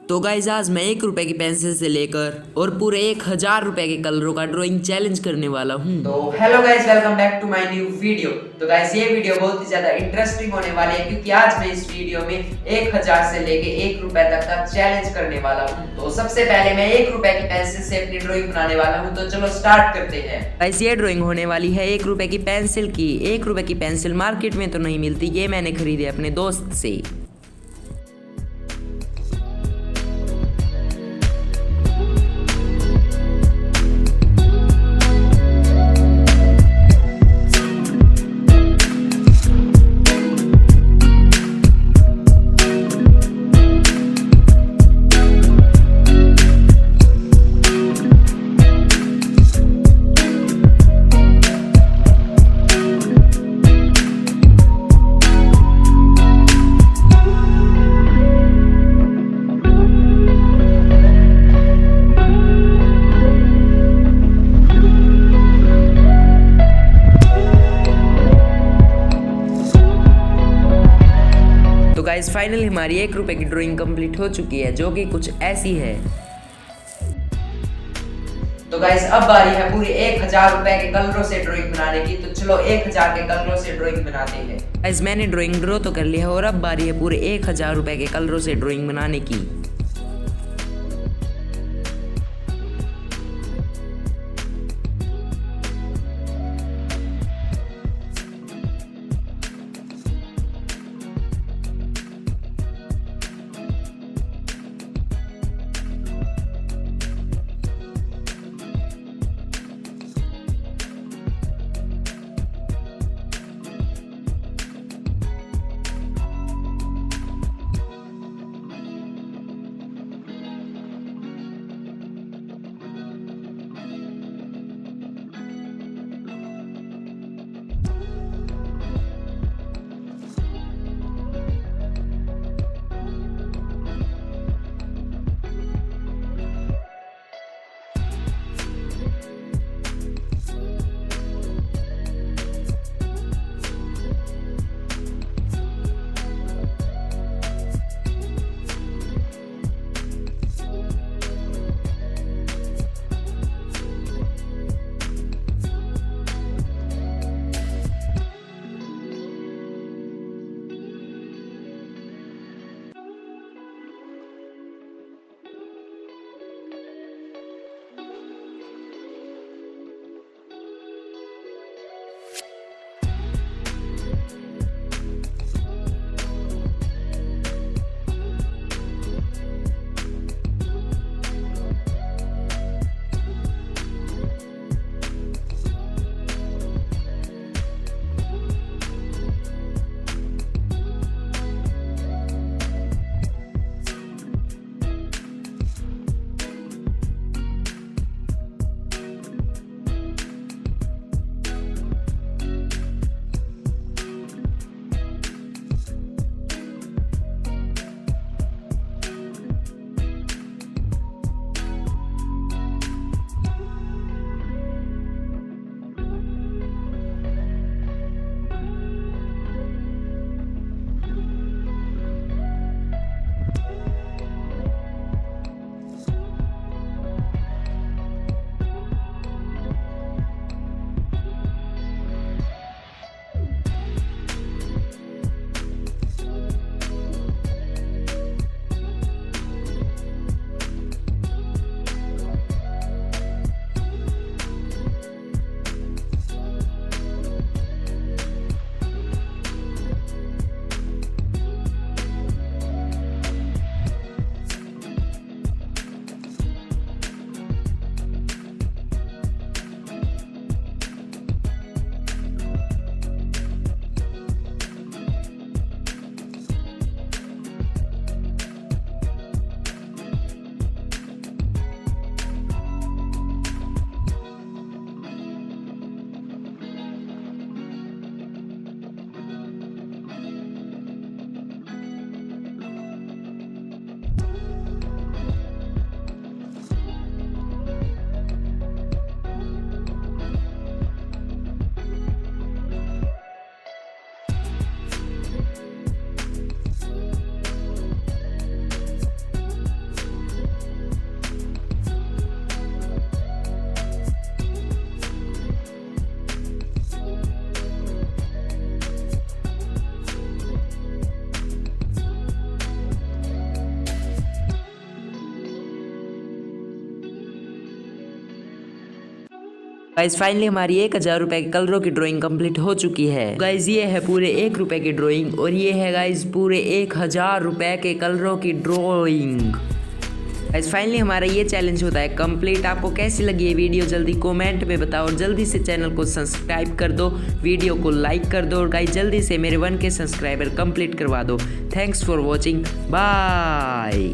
तो गाइस आज मैं 1 रुपए की पेंसिल से लेकर और पूरे 1000 रुपए के कलरों का ड्राइंग चैलेंज करने वाला हूँ। तो hello guys, welcome back to my new video. तो गाइस ये वीडियो बहुत ही ज्यादा इंटरेस्टिंग होने वाली है क्योंकि आज मैं इस वीडियो में 1000 से लेके 1 रुपए तक का चैलेंज करने वाला हूँ। तो सबसे पहले मैं 1 रुपए की पेंसिल से अपनी ड्राइंग बनाने वाला हूँ। तो चलो स्टार्ट करते हैं। गाइस ये ड्राइंग होने वाली है 1 रुपए की पेंसिल की। 1 रुपए की पेंसिल मार्केट में तो नहीं मिलती, ये मैंने खरीदी अपने दोस्त से। तो गाइस फाइनली हमारी 1 रुपए की ड्राइंग कंप्लीट हो चुकी है, जो कि कुछ ऐसी है। तो गाइस अब बारी है पूरी 1000 रुपए के कलरों से ड्राइंग बनाने की। तो चलो 1000 के कलरों से ड्राइंग बनाते हैं। गाइस मैंने ड्राइंग ड्रॉ तो कर लिया है और अब बारी है पूरे 1000 रुपए के कलरों से ड्राइंग बनाने की। गाइस फाइनली हमारी 1000 रुपए के कलरों की ड्राइंग कंप्लीट हो चुकी है। गाइस ये है पूरे 1 रुपए की ड्राइंग और ये है गाइस पूरे 1000 रुपए के कलरों की ड्राइंग। गाइस फाइनली हमारा ये चैलेंज होता है कंप्लीट। आपको कैसी लगी ये वीडियो जल्दी कमेंट में बताओ और जल्दी से चैनल को सब्सक्राइब कर दो, वीडियो को लाइक कर दो और गाइस जल्दी से मेरे 1K सब्सक्राइबर कंप्लीट करवा दो। Thanks for watching, bye.